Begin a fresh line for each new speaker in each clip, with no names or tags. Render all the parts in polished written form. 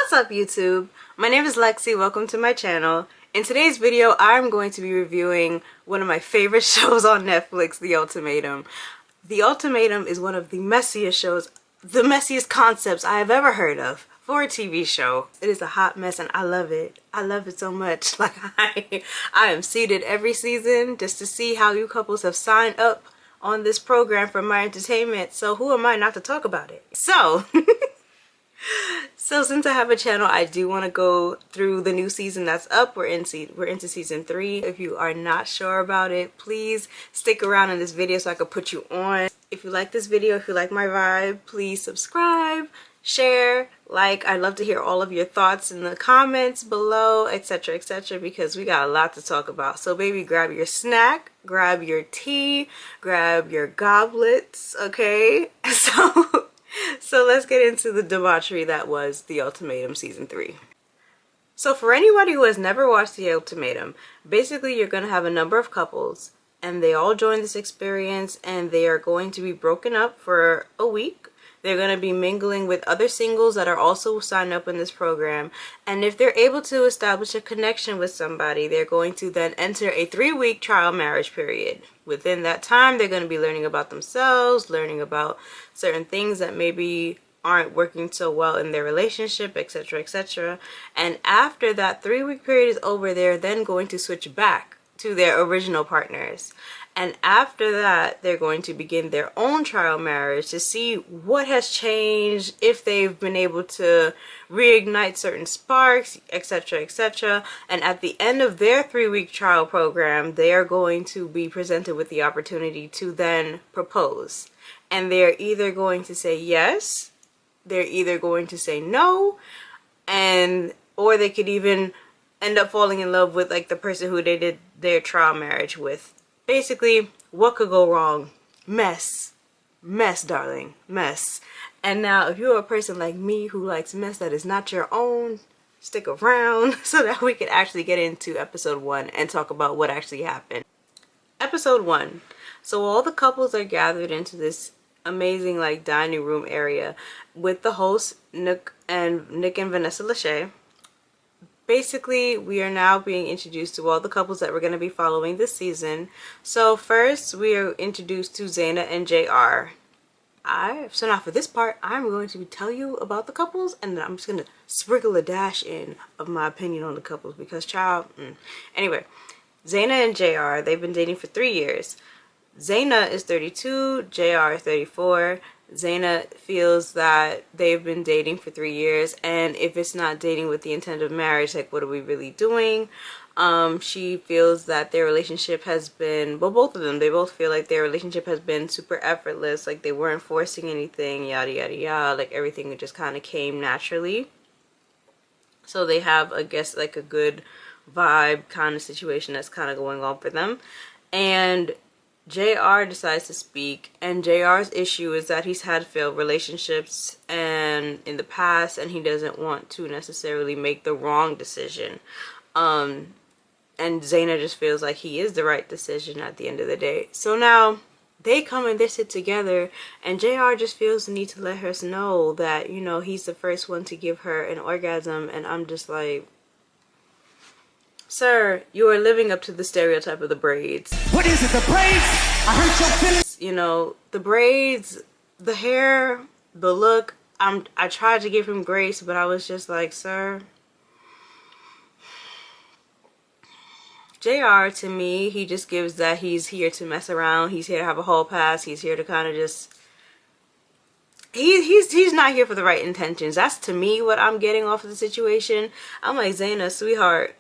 What's up, YouTube? My name is Lexi. Welcome to my channel. In today's video, I'm going to be reviewing one of my favorite shows on Netflix, The Ultimatum. The Ultimatum is one of the messiest shows, the messiest concepts I have ever heard of for a TV show. It is a hot mess and I love it. I love it so much. Like I am seated every season just to see how you couples have signed up on this program for my entertainment. So who am I not to talk about it? So since I have a channel, I do want to go through the new season that's up. We're into season 3. If you are not sure about it, please stick around in this video so I can put you on. If you like this video, if you like my vibe, please subscribe, share, like. I'd love to hear all of your thoughts in the comments below, etc, etc, because we got a lot to talk about. So baby, grab your snack, grab your tea, grab your goblets, okay? So let's get into the debauchery that was The Ultimatum season 3. So for anybody who has never watched The Ultimatum, basically you're going to have a number of couples and they all join this experience and they are going to be broken up for a week. They're going to be mingling with other singles that are also signed up in this program. And if they're able to establish a connection with somebody, they're going to then enter a 3-week trial marriage period. Within that time, they're going to be learning about themselves, learning about certain things that maybe aren't working so well in their relationship, etc, etc. And after that 3-week period is over, they're then going to switch back to their original partners. And after that, they're going to begin their own trial marriage to see what has changed, if they've been able to reignite certain sparks, etc, etc. And at the end of their 3-week trial program, they are going to be presented with the opportunity to then propose. And they're either going to say yes, they're either going to say no, or they could even end up falling in love with like the person who they did their trial marriage with. Basically, what could go wrong? Mess, darling, mess. And now if you're a person like me who likes mess that is not your own, stick around so that we can actually get into episode 1 and talk about what actually happened. Episode 1. So all the couples are gathered into this amazing like dining room area with the hosts Nick and Vanessa Lachey. Basically, we are now being introduced to all the couples that we're going to be following this season. So first, we are introduced to Zaina and JR. So now for this part, I'm going to tell you about the couples, and then I'm just going to sprinkle a dash in of my opinion on the couples because child. Anyway, Zaina and JR, they've been dating for 3 years. Zaina is 32, JR is 34. Zaina feels that they've been dating for 3 years, and if it's not dating with the intent of marriage, like what are we really doing? She feels that their relationship has been, well, both of them, they both feel like their relationship has been super effortless, like they weren't forcing anything, yada yada yada, like everything just kind of came naturally. So they have, I guess, like a good vibe kind of situation that's kind of going on for them. And JR decides to speak, and JR's issue is that he's had failed relationships and in the past, and he doesn't want to necessarily make the wrong decision. And Zaina just feels like he is the right decision at the end of the day. So now they come and they sit together, and JR just feels the need to let her know that, you know, he's the first one to give her an orgasm, and I'm just like, sir, you are living up to the stereotype of the braids. What is it, the braids? I hurt your feelings. You know, the braids, the hair, the look. I tried to give him grace, but I was just like, sir. JR, to me, he just gives that he's here to mess around. He's here to have a hall pass. He's here to kind of just... He's not here for the right intentions. That's, to me, what I'm getting off of the situation. I'm like, Zaina, sweetheart.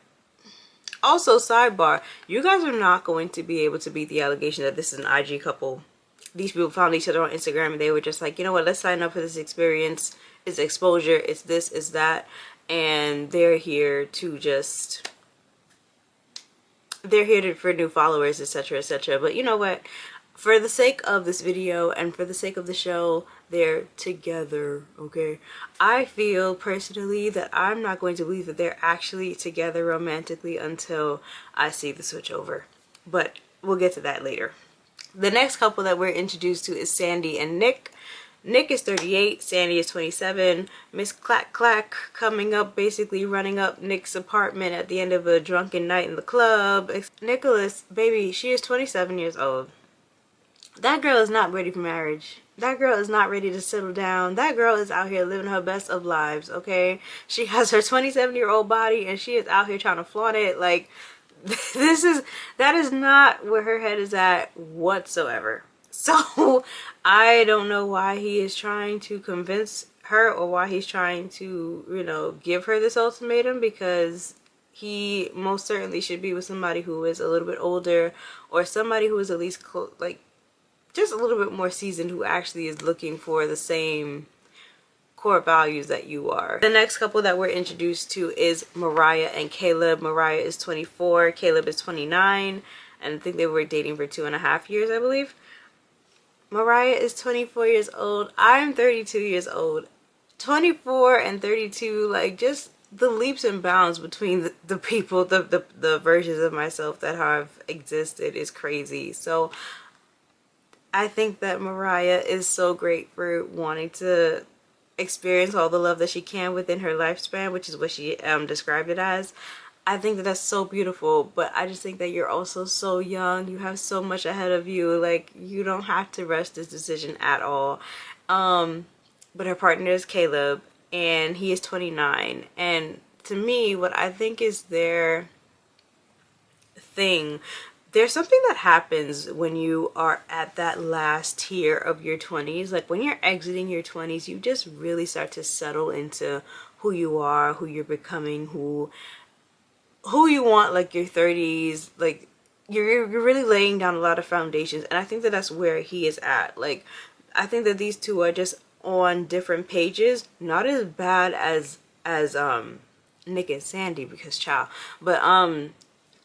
Also, sidebar, you guys are not going to be able to beat the allegation that this is an IG couple. These people found each other on Instagram and they were just like, you know what, let's sign up for this experience. It's exposure, it's this, it's that. And they're here to just... They're here for new followers, etc, etc. But you know what? For the sake of this video and for the sake of the show, they're together, okay? I feel personally that I'm not going to believe that they're actually together romantically until I see the switch over. But we'll get to that later. The next couple that we're introduced to is Sandy and Nick. Nick is 38, Sandy is 27. Miss Clack Clack coming up, basically running up Nick's apartment at the end of a drunken night in the club. Nicholas, baby, she is 27 years old. That girl is not ready for marriage. That girl is not ready to settle down. That girl is out here living her best of lives, okay? She has her 27-year-old body and she is out here trying to flaunt it. Like, that is not where her head is at whatsoever. So I don't know why he is trying to convince her, or why he's trying to, you know, give her this ultimatum, because he most certainly should be with somebody who is a little bit older, or somebody who is at least like just a little bit more seasoned, who actually is looking for the same core values that you are. The next couple that we're introduced to is Mariah and Caleb. Mariah is 24, Caleb is 29, and I think they were dating for 2.5 years, I believe. Mariah is 24 years old. I'm 32 years old. 24 and 32, like, just the leaps and bounds between the people, the versions of myself that have existed is crazy. So I think that Mariah is so great for wanting to experience all the love that she can within her lifespan, which is what she described it as. I think that that's so beautiful, but I just think that you're also so young. You have so much ahead of you. Like, you don't have to rush this decision at all. But her partner is Caleb, and he is 29. And to me, what I think is their thing, there's something that happens when you are at that last tier of your 20s. Like, when you're exiting your 20s, you just really start to settle into who you are, who you're becoming, who you want, like, your 30s. Like, you're really laying down a lot of foundations, and I think that that's where he is at. Like, I think that these two are just on different pages, not as bad as Nick and Sandy, because child, but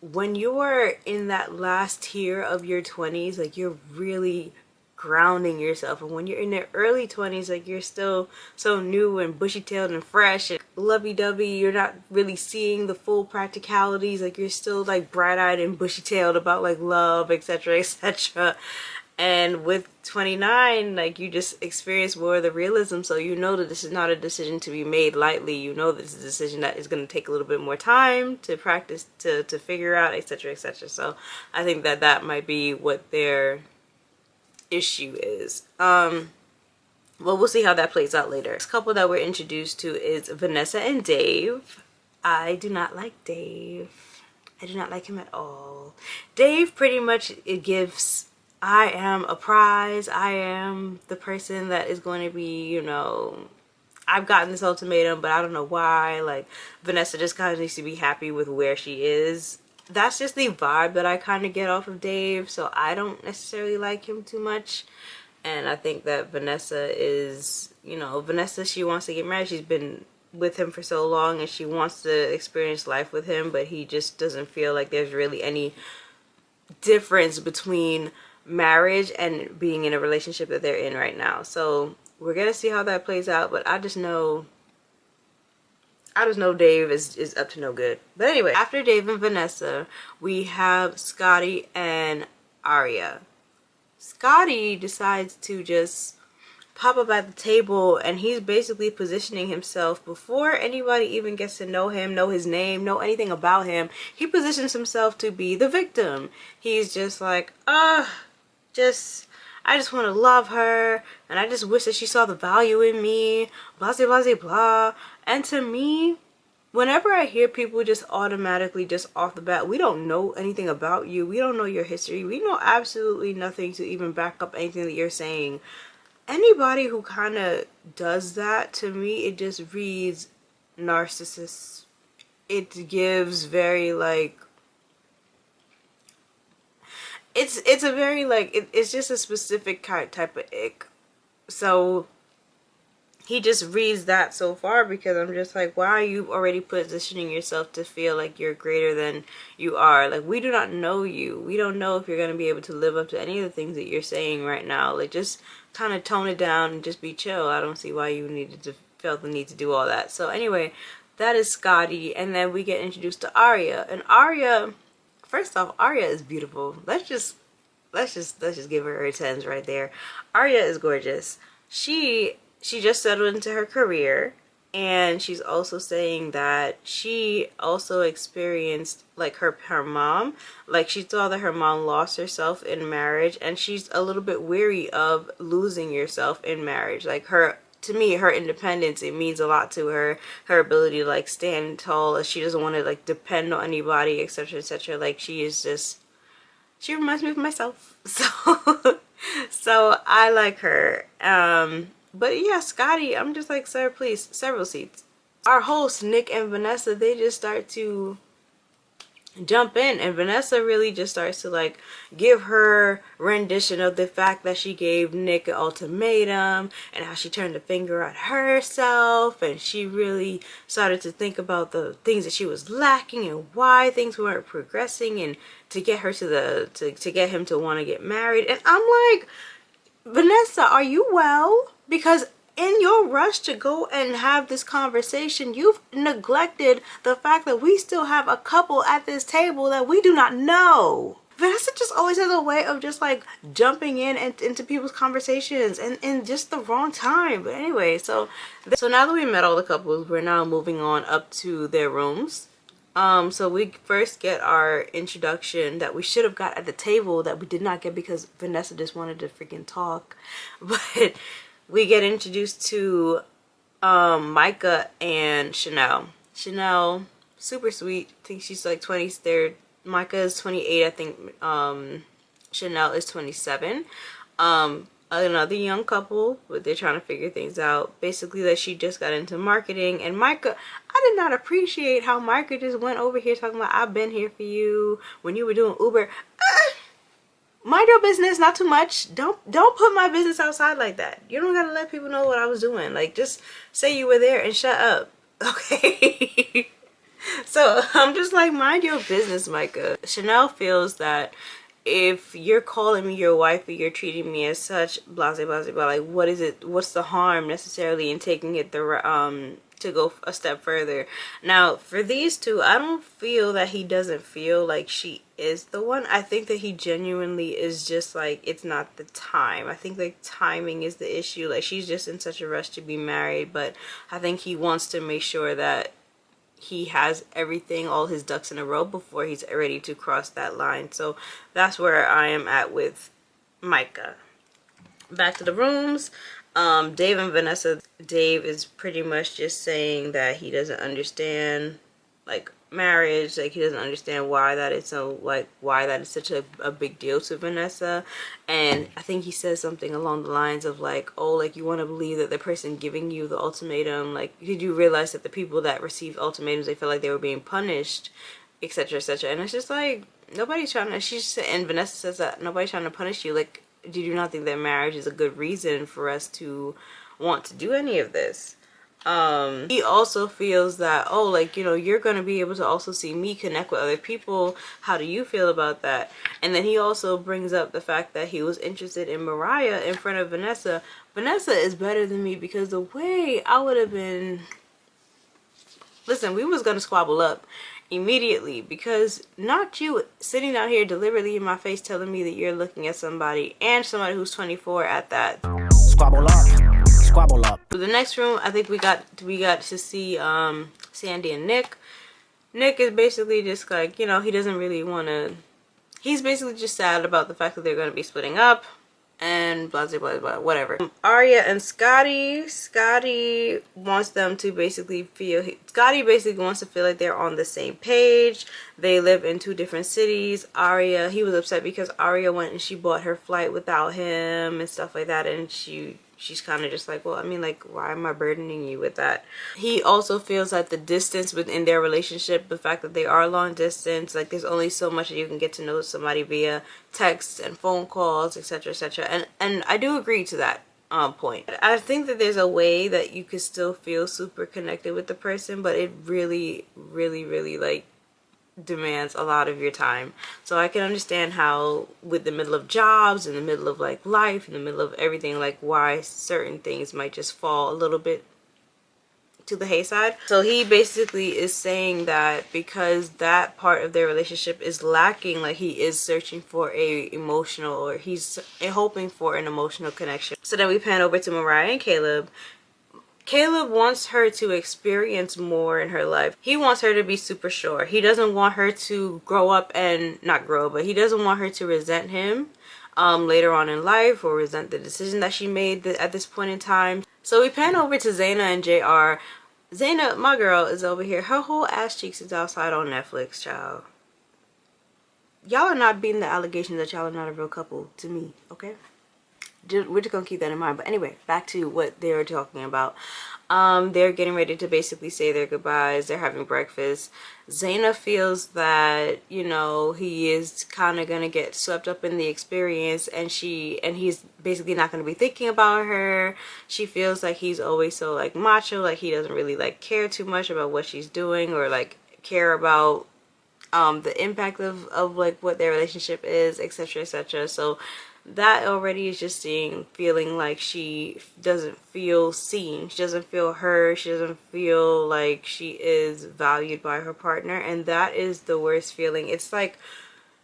when you're in that last tier of your 20s, like, you're really grounding yourself. And when you're in the early 20s, like, you're still so new and bushy-tailed and fresh and lovey-dovey. You're not really seeing the full practicalities. Like, you're still, like, bright-eyed and bushy-tailed about, like, love, etc., etc. And with 29, like, you just experience more of the realism, so you know that this is not a decision to be made lightly. You know that this is a decision that is going to take a little bit more time to practice, to figure out, etc., etc. So I think that that might be what their issue is. Well, we'll see how that plays out later. Next couple that we're introduced to is Vanessa and Dave. I do not like Dave. I do not like him at all. Dave pretty much, it gives, I am a prize. I am the person that is going to be, you know, I've gotten this ultimatum, but I don't know why. Like, Vanessa just kind of needs to be happy with where she is. That's just the vibe that I kind of get off of Dave, so I don't necessarily like him too much. And I think that Vanessa is, you know, Vanessa, she wants to get married. She's been with him for so long, and she wants to experience life with him, but he just doesn't feel like there's really any difference between marriage and being in a relationship that they're in right now. So we're gonna see how that plays out, but I just know Dave is up to no good. But anyway, after Dave and Vanessa, we have Scotty and Aria. Scotty decides to just pop up at the table, and he's basically positioning himself before anybody even gets to know him, know his name, know anything about him. He positions himself to be the victim. He's just like, I just want to love her, and I just wish that she saw the value in me, blah, blah, blah, blah. And to me, whenever I hear people just automatically, just off the bat, we don't know anything about you, we don't know your history, we know absolutely nothing to even back up anything that you're saying. Anybody who kind of does that, to me, it just reads narcissist. It gives very, like, it's a very, like, it's just a specific type of ick. So he just reads that so far, because I'm just like, why are you already positioning yourself to feel like you're greater than you are? Like, we do not know you. We don't know if you're going to be able to live up to any of the things that you're saying right now. Like, just kind of tone it down and just be chill. I don't see why you felt the need to do all that. So anyway, that is Scotty, and then we get introduced to Aria. And Aria, first off, Aria is beautiful. Let's just give her 10s right there. Aria is gorgeous. she just settled into her career, and she's also saying that she also experienced like her mom, like she saw that her mom lost herself in marriage, and she's a little bit weary of losing yourself in marriage. Like her, to me, her independence, it means a lot to her, her ability to like stand tall. She doesn't want to like depend on anybody, etc., etc. Like she is just, she reminds me of myself. So so I like her. But yeah, Scotty, I'm just like, sir, please, several seats. Our hosts, Nick and Vanessa, they just start to jump in, and Vanessa really just starts to like give her rendition of the fact that she gave Nick an ultimatum, and how she turned the finger at herself, and she really started to think about the things that she was lacking and why things weren't progressing, and to get her to the to get him to want to get married. And I'm like, Vanessa, are you well? Because in your rush to go and have this conversation, you've neglected the fact that we still have a couple at this table that we do not know. Vanessa just always has a way of just like jumping in and into people's conversations, and in just the wrong time. But anyway, so now that we met all the couples, we're now moving on up to their rooms. So we first get our introduction that we should have got at the table that we did not get because Vanessa just wanted to freaking talk. But we get introduced to Micah and Chanel. Chanel, super sweet. I think she's like 20. Micah is 28. I think Chanel is 27. Another young couple, but they're trying to figure things out. Basically, that she just got into marketing, and Micah, I did not appreciate how Micah just went over here talking about, I've been here for you when you were doing Uber. Mind your business, not too much. Don't put my business outside like that. You don't gotta let people know what I was doing. Like, just say you were there and shut up, okay? So I'm just like, mind your business, Micah. Chanel feels that if you're calling me your wife, but you're treating me as such, blah blah blah blah, like what is it? What's the harm necessarily in taking it to go a step further? Now, for these two, I don't feel that he doesn't feel like she is the one. I think that he genuinely is just like, it's not the time. I think like timing is the issue. Like, she's just in such a rush to be married, but I think he wants to make sure that he has everything, all his ducks in a row before he's ready to cross that line. So that's where I am at with Micah. Back to the rooms. Dave and Vanessa. Dave is pretty much just saying that he doesn't understand like marriage, like he doesn't understand why that is so, like why that is such a big deal to Vanessa. And I think he says something along the lines of like, oh, like you want to believe that the person giving you the ultimatum, like did you realize that the people that received ultimatums, they felt like they were being punished, etc., etc. And it's just like, nobody's trying to, and Vanessa says that nobody's trying to punish you. Like, did you not think that marriage is a good reason for us to want to do any of this? He also feels that, oh, like, you know, you're going to be able to also see me connect with other people. How do you feel about that? And then he also brings up the fact that he was interested in Mariah in front of Vanessa. Vanessa is better than me because the way I would have been, listen, we was going to squabble up immediately, because not you sitting down here deliberately in my face telling me that you're looking at somebody, and somebody who's 24 at that.
Squabble up. Squabble up.
For the next room, I think we got to see Sandy and Nick. Nick is basically just like, you know, he doesn't really want to, he's basically just sad about the fact that they're going to be splitting up and blah blah blah blah, whatever. Arya and Scotty. Scotty wants them to basically feel, Scotty basically wants to feel like they're on the same page. They live in two different cities. Arya, he was upset because Arya went and she bought her flight without him and stuff like that, and she's kind of just like, well, I mean, like, why am I burdening you with that? He also feels like the distance within their relationship, the fact that they are long distance, like there's only so much that you can get to know somebody via texts and phone calls, etc., etc. And I do agree to that point. I think that there's a way that you could still feel super connected with the person, but it really, really, really like demands a lot of your time. So I can understand how with the middle of jobs, in the middle of like life, in the middle of everything, like why certain things might just fall a little bit to the Hay side. So he basically is saying that because that part of their relationship is lacking, like he is searching for a emotional, or he's hoping for an emotional connection. So then we pan over to Mariah and Caleb. Caleb wants her to experience more in her life. He wants her to be super sure. He doesn't want her to grow up and not grow, but he doesn't want her to resent him later on in life, or resent the decision that she made at this point in time. So we pan over to Zaina and JR. Zaina, my girl, is over here. Her whole ass cheeks is outside on Netflix, child. Y'all are not beating the allegations that y'all are not a real couple to me, okay? We're just gonna keep that in mind. But anyway, back to what they were talking about. They're getting ready to basically say their goodbyes. They're having breakfast. Zaina feels that, you know, he is kind of gonna get swept up in the experience, and he's basically not gonna be thinking about her. She feels like he's always so like macho, like he doesn't really like care too much about what she's doing, or like care about the impact of like what their relationship is, etc, etc. So that already is just feeling like she doesn't feel seen, she doesn't feel heard, she doesn't feel like she is valued by her partner, and that is the worst feeling. It's like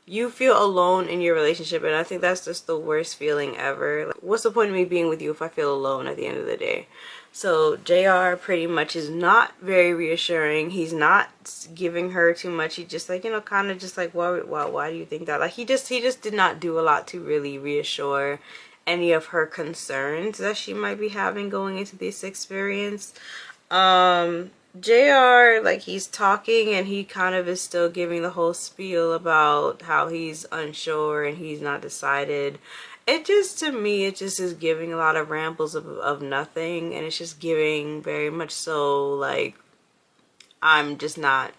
you feel alone in your relationship, and I think that's just the worst feeling ever. Like, what's the point of me being with you if I feel alone at the end of the day? So JR pretty much is not very reassuring. He's not giving her too much. He just like, you know, kind of just like, why do you think that? Like he just did not do a lot to really reassure any of her concerns that she might be having going into this experience. JR, like, he's talking and he kind of is still giving the whole spiel about how he's unsure and he's not decided. It just, to me, it just is giving a lot of rambles of nothing, and it's just giving very much so like, I'm not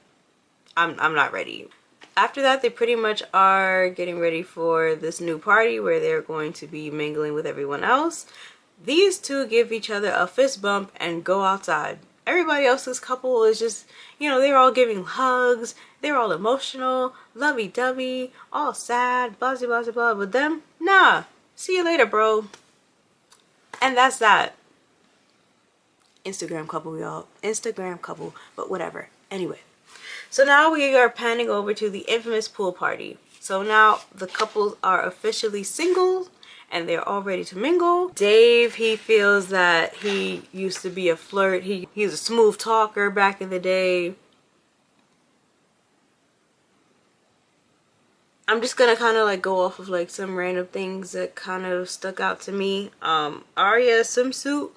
ready. After that, they pretty much are getting ready for this new party where they're going to be mingling with everyone else. These two give each other a fist bump and go outside. Everybody else's couple is just, you know, they're all giving hugs, they're all emotional, lovey-dovey, all sad, blah, blah, blah, blah. With them, nah, see you later, bro. And that's that. Instagram couple, y'all. Instagram couple, but whatever. Anyway, so now we are panning over to the infamous pool party. So now the couples are officially single and they're all ready to mingle. Dave, he feels that he used to be a flirt. He was a smooth talker back in the day. I'm just gonna kind of like go off of like some random things that kind of stuck out to me. Arya swimsuit,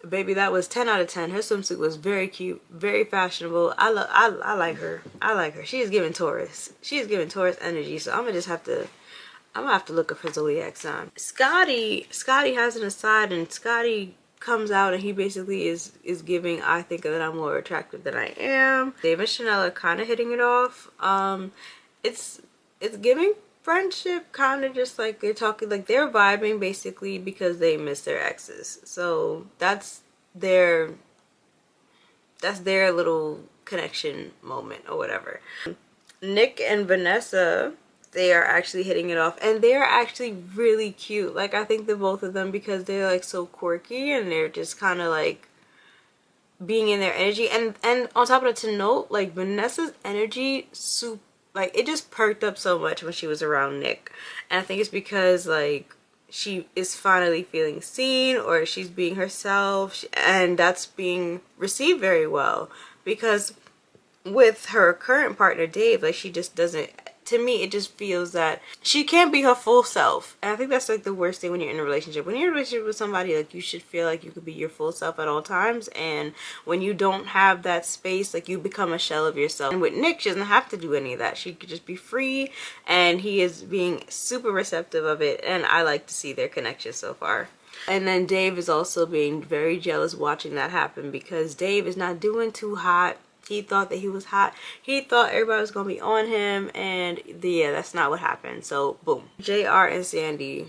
baby, that was 10 out of 10. Her swimsuit was very cute, very fashionable. I like her. I like her. She is giving Taurus. She is giving Taurus energy. So I'm gonna have to look up her zodiac sign. Scotty has an aside, and Scotty comes out and he basically is giving, I think that I'm more attractive than I am. Dave and Chanel are kind of hitting it off. It's giving friendship, kind of just like they're talking, like they're vibing basically because they miss their exes. So that's their little connection moment or whatever. Nick and Vanessa, they are actually hitting it off, and they're actually really cute. Like, I think the both of them, because they're like so quirky and they're just kind of like being in their energy, and on top of that, to note, like Vanessa's energy, like it just perked up so much when she was around Nick. And I think it's because like she is finally feeling seen, or she's being herself, and that's being received very well. Because with her current partner Dave, like she just doesn't, to me it just feels that she can't be her full self. And I think that's like the worst thing when you're in a relationship. When you're in a relationship with somebody, like you should feel like you could be your full self at all times, and when you don't have that space, like you become a shell of yourself. And with Nick, she doesn't have to do any of that. She could just be free, and he is being super receptive of it, and I like to see their connection so far. And then Dave is also being very jealous watching that happen, because Dave is not doing too hot. He thought that he was hot. He thought everybody was going to be on him. And yeah, that's not what happened. So, boom. JR and Sandy.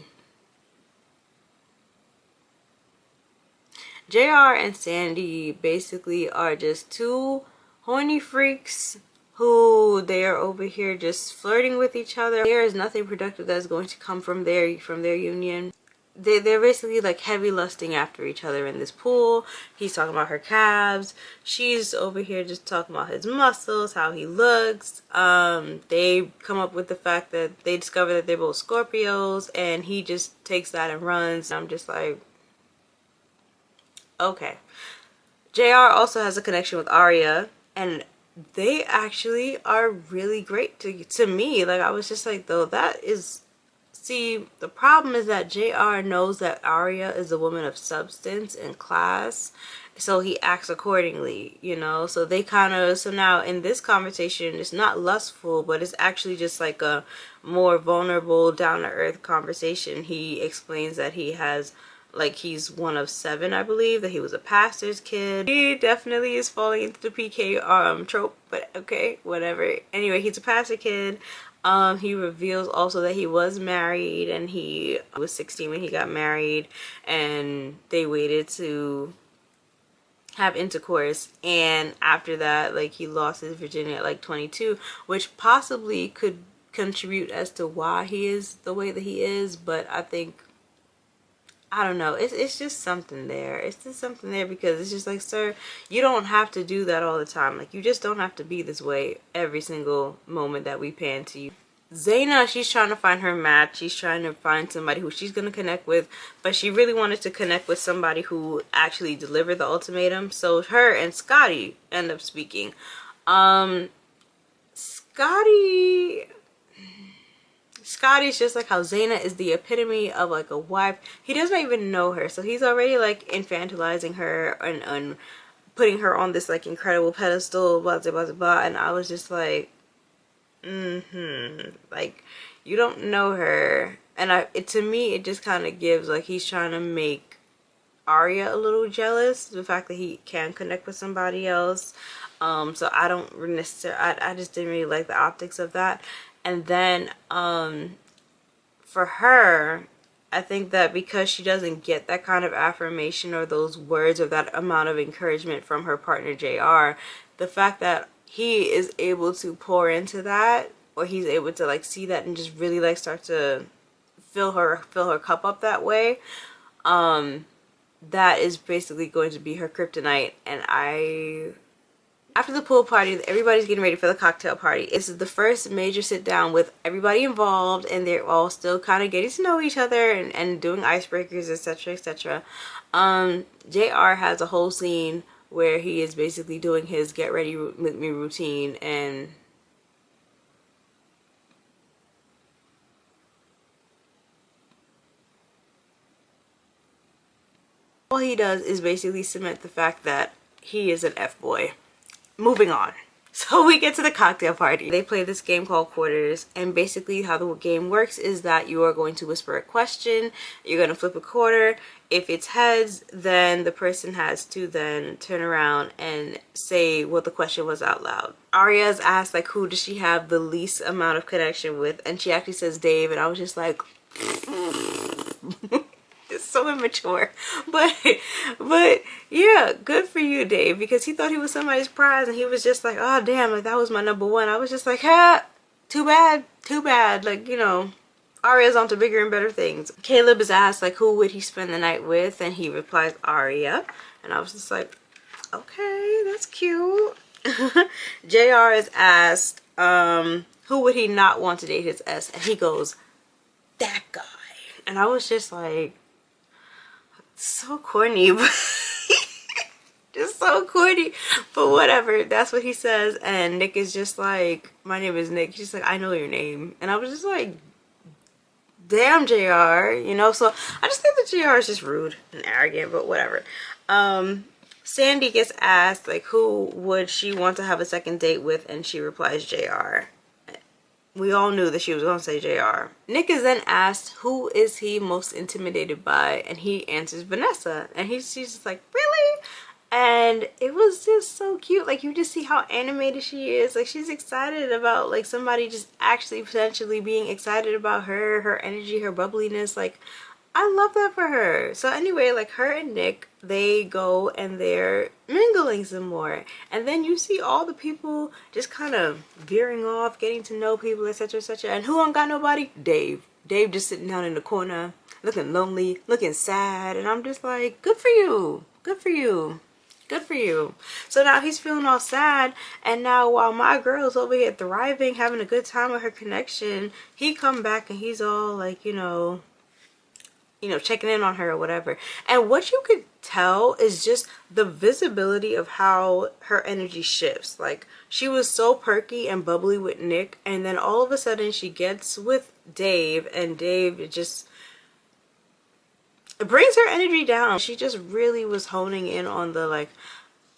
JR and Sandy basically are just two horny freaks who they are over here just flirting with each other. There is nothing productive that's going to come from their union. they're basically like heavy lusting after each other in this pool. He's talking about her calves. She's over here just talking about his muscles, how he looks. They come up with the fact that they discover that they're both Scorpios, and he just takes that and runs. I'm just like, okay. JR also has a connection with Arya, and they actually are really great to me. Like, I was just like, though, that is... See, the problem is that JR knows that Arya is a woman of substance and class, so he acts accordingly, you know? So they kind of... So now, in this conversation, it's not lustful, but it's actually just like a more vulnerable, down-to-earth conversation. He explains that he has... Like, he's one of 7, I believe, that he was a pastor's kid. He definitely is falling into the PK trope, but okay, whatever. Anyway, he's a pastor kid. He reveals also that he was married, and he was 16 when he got married, and they waited to have intercourse, and after that, like, he lost his virginity at like 22, which possibly could contribute as to why he is the way that he is. But I think, I don't know, it's just something there. It's just something there, because it's just like, sir, you don't have to do that all the time. Like, you just don't have to be this way every single moment that we pan to you. Zaina, she's trying to find her match. She's trying to find somebody who she's going to connect with, but she really wanted to connect with somebody who actually delivered the ultimatum. So her and Scotty end up speaking. Scotty's just like how Zaina is the epitome of like a wife. He doesn't even know her, so he's already like infantilizing her and putting her on this like incredible pedestal, blah blah blah blah. And I was just like, like, you don't know her. And to me, it just kind of gives like he's trying to make Arya a little jealous, the fact that he can connect with somebody else. So I don't necessarily, I just didn't really like the optics of that. And then for her, I think that because she doesn't get that kind of affirmation or those words or that amount of encouragement from her partner JR, the fact that he is able to pour into that, or he's able to like see that and just really like start to fill her cup up that way, that is basically going to be her kryptonite. And after the pool party, everybody's getting ready for the cocktail party. This is the first major sit down with everybody involved, and they're all still kind of getting to know each other and doing icebreakers, etc, etc. JR has a whole scene where he is basically doing his get ready with me routine, and all he does is basically cement the fact that he is an F-boy. Moving on. So we get to the cocktail party. They play this game called Quarters, and basically how the game works is that you are going to whisper a question, you're going to flip a quarter. If it's heads, then the person has to then turn around and say what the question was out loud. Arya's asked like who does she have the least amount of connection with, and she actually says Dave, and I was just like it's so immature, but yeah, good for you, Dave, because he thought he was somebody's prize, and he was just like, oh damn, like that was my number one. I was just like, ha, too bad, like, you know, Arya's on to bigger and better things. Caleb is asked like who would he spend the night with, and he replies Arya, and I was just like, okay, that's cute. JR is asked who would he not want to date his S, and he goes, that guy. And I was just like, so corny, but just so corny, but whatever, that's what he says. And Nick is just like, my name is Nick. She's like, I know your name. And I was just like, damn, JR, you know. So I just think that JR is just rude and arrogant, but whatever. Sandy gets asked like who would she want to have a second date with, and she replies JR. We all knew that she was going to say JR. Nick is then asked who is he most intimidated by, and he answers Vanessa, and she's just like, really? And it was just so cute. Like, you just see how animated she is. Like, she's excited about like somebody just actually potentially being excited about her energy, her bubbliness. Like, I love that for her. So anyway, like, her and Nick, they go and they're mingling some more, and then you see all the people just kind of veering off, getting to know people, etc, etc. And who ain't got nobody? Dave. Dave just sitting down in the corner, looking lonely, looking sad, and I'm just like, good for you, good for you, good for you. So now he's feeling all sad, and now while my girl's over here thriving, having a good time with her connection, he come back and he's all like, checking in on her or whatever. And what you could tell is just the visibility of how her energy shifts. Like, she was so perky and bubbly with Nick, and then all of a sudden she gets with Dave, and Dave, it brings her energy down. She just really was honing in on the, like,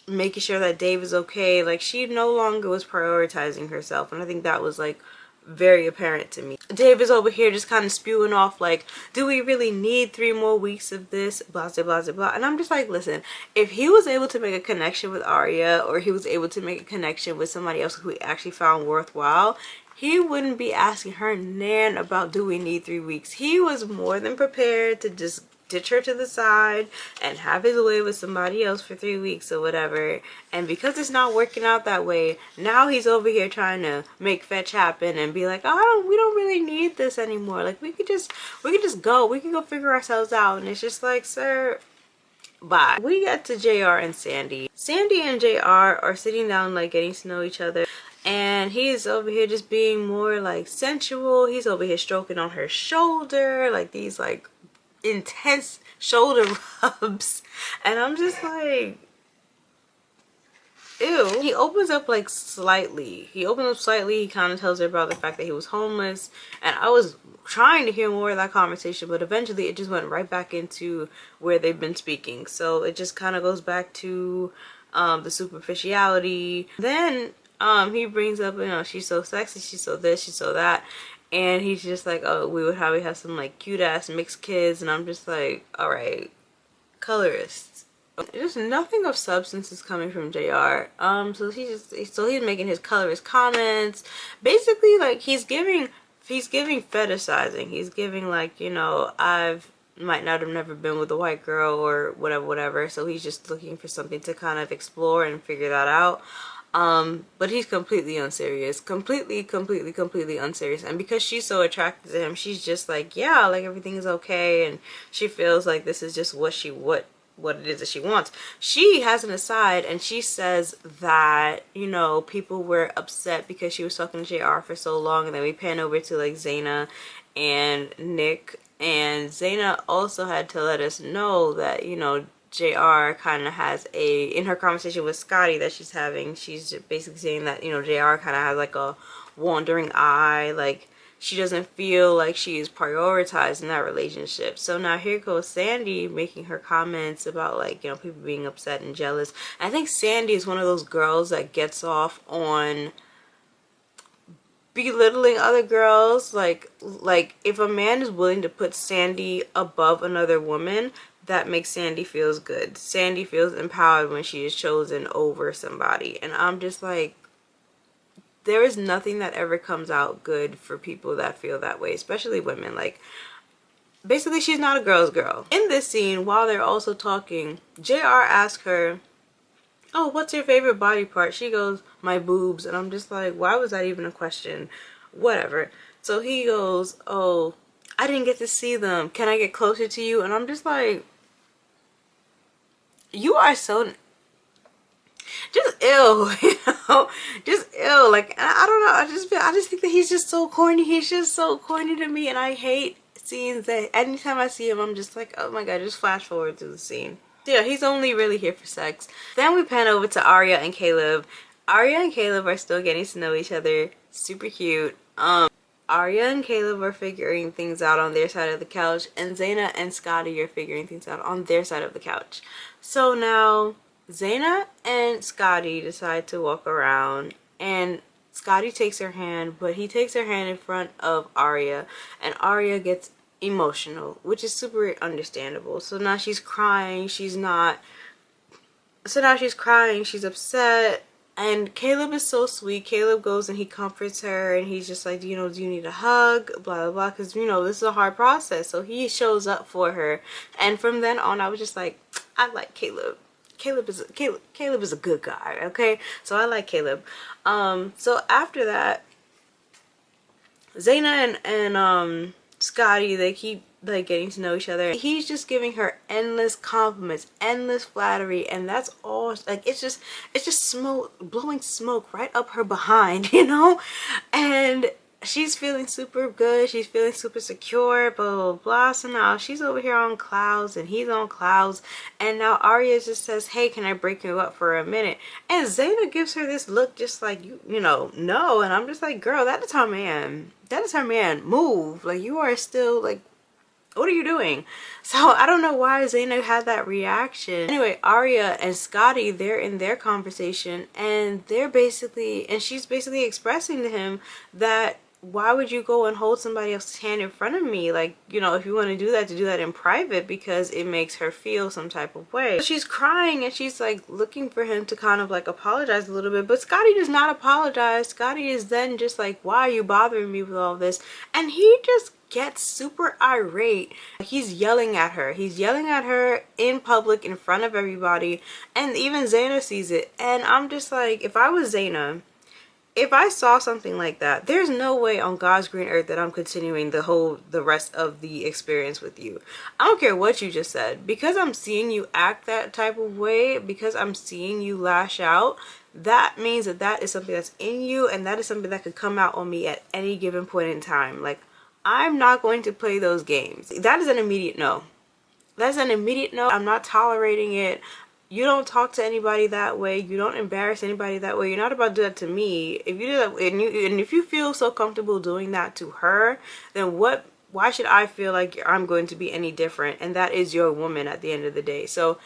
making sure that Dave is okay. Like, she no longer was prioritizing herself, and I think that was, like, very apparent to me. Dave is over here just kind of spewing off like, do we really need 3 more weeks of this, blah blah blah blah. And I'm just like, listen, if he was able to make a connection with Arya, or he was able to make a connection with somebody else who he actually found worthwhile, he wouldn't be asking her nan about, do we need 3 weeks. He was more than prepared to just ditch her to the side and have his way with somebody else for 3 weeks or whatever. And because it's not working out that way, now he's over here trying to make fetch happen and be like, oh, we don't really need this anymore. Like, we could just go. We can go figure ourselves out. And it's just like, sir, bye. We get to JR and Sandy. Sandy and JR are sitting down, like, getting to know each other. And he's over here just being more, like, sensual. He's over here stroking on her shoulder, like, these, like, intense shoulder rubs, and I'm just like, ew. He opens up like slightly. He kind of tells her about the fact that he was homeless, and I was trying to hear more of that conversation, but eventually it just went right back into where they've been speaking. So it just kind of goes back to the superficiality. Then he brings up, she's so sexy, she's so this, she's so that. And he's just like, oh, we would probably have some like cute ass mixed kids. And I'm just like, all right, colorists. Just nothing of substance is coming from JR. So he's making his colorist comments. Basically, like, he's giving fetishizing. He's giving, like, I've might not have never been with a white girl or whatever. So he's just looking for something to kind of explore and figure that out. But he's completely unserious, completely unserious. And because she's so attracted to him, she's just like, yeah, like, everything is okay. And she feels like this is just what it is that she wants. She has an aside, and she says that, people were upset because she was talking to JR for so long. And then we pan over to, like, Zaina and Nick. And Zaina also had to let us know that, JR kind of has in her conversation with Scotty that she's having, she's basically saying that, JR kind of has like a wandering eye, like, she doesn't feel like she is prioritized in that relationship. So now here goes Sandy making her comments about, like, people being upset and jealous. I think Sandy is one of those girls that gets off on belittling other girls. Like if a man is willing to put Sandy above another woman, that makes Sandy feels good. Sandy feels empowered when she is chosen over somebody. And I'm just like, there is nothing that ever comes out good for people that feel that way, especially women. Like, basically, she's not a girl's girl. In this scene, while they're also talking, JR asks her, oh, what's your favorite body part? She goes, my boobs. And I'm just like, why was that even a question? Whatever. So he goes, oh, I didn't get to see them. Can I get closer to you? And I'm just like, you are so just ill, just ill. Like, I don't know, I just think that he's just so corny. He's just so corny to me, and I hate scenes that anytime I see him, I'm just like, oh my god, just flash forward through the scene. Yeah, he's only really here for sex. Then we pan over to Arya and Caleb. Arya and Caleb are still getting to know each other. Super cute. Arya and Caleb are figuring things out on their side of the couch, and Zaina and Scotty are figuring things out on their side of the couch. So now Zaina and Scotty decide to walk around, and Scotty takes her hand, but he takes her hand in front of Arya, and Arya gets emotional, which is super understandable. So now she's crying, she's upset. And Caleb is so sweet. Caleb goes and he comforts her, and he's just like, do you need a hug? Blah, blah, blah. Because, this is a hard process. So he shows up for her. And from then on, I was just like, I like Caleb. Caleb is a good guy, okay? So I like Caleb. So after that, Zaina and Scotty, they keep like getting to know each other. He's just giving her endless compliments, endless flattery, and that's all. Like it's just smoke, blowing smoke right up her behind, you know. And she's feeling super good, she's feeling super secure, blah blah blah. So now she's over here on clouds and he's on clouds, and now Arya just says, hey, can I break you up for a minute? And Zaina gives her this look just like, you know, no. And I'm just like, girl, that is her man, that is her man, move. Like, you are still like, what are you doing? So I don't know why Zaina had that reaction. Anyway, Arya and Scotty, they're in their conversation, and she's basically expressing to him that, why would you go and hold somebody else's hand in front of me? Like, you know, if you want to do that, to do that in private, because it makes her feel some type of way. So she's crying and she's like looking for him to kind of like apologize a little bit, but Scotty does not apologize. Scotty is then just like, why are you bothering me with all this? And he just gets super irate. He's yelling at her. He's yelling at her in public in front of everybody, and even Zaina sees it. And I'm just like, if I was Zaina, if I saw something like that, there's no way on God's green earth that I'm continuing the rest of the experience with you. I don't care what you just said, because I'm seeing you act that type of way, because I'm seeing you lash out. That means that that is something that's in you, and that is something that could come out on me at any given point in time. Like, I'm not going to play those games. That is an immediate no. That's an immediate no. I'm not tolerating it. You don't talk to anybody that way. You don't embarrass anybody that way. You're not about to do that to me. If you do that, and if you feel so comfortable doing that to her, then why should I feel like I'm going to be any different? And that is your woman at the end of the day. So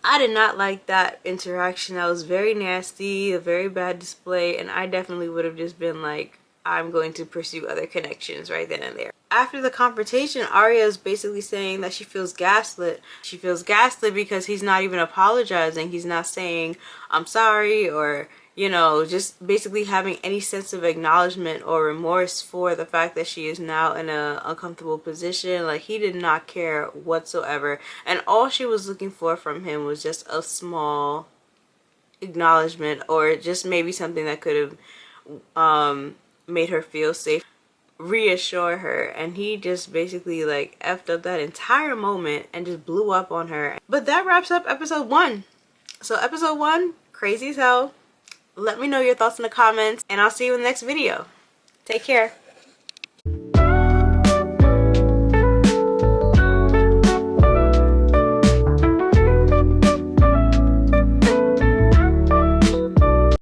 I did not like that interaction. That was very nasty, a very bad display, and I definitely would have just been like, I'm going to pursue other connections right then and there. After the confrontation, Arya is basically saying that she feels gaslit. She feels gaslit because he's not even apologizing. He's not saying, I'm sorry, or, you know, just basically having any sense of acknowledgement or remorse for the fact that she is now in an uncomfortable position. Like, he did not care whatsoever. And all she was looking for from him was just a small acknowledgement, or just maybe something that could have made her feel safe, reassure her. And he just basically like effed up that entire moment and just blew up on her. But that wraps up episode 1. So episode 1, crazy as hell. Let me know your thoughts in the comments, and I'll see you in the next video. Take care.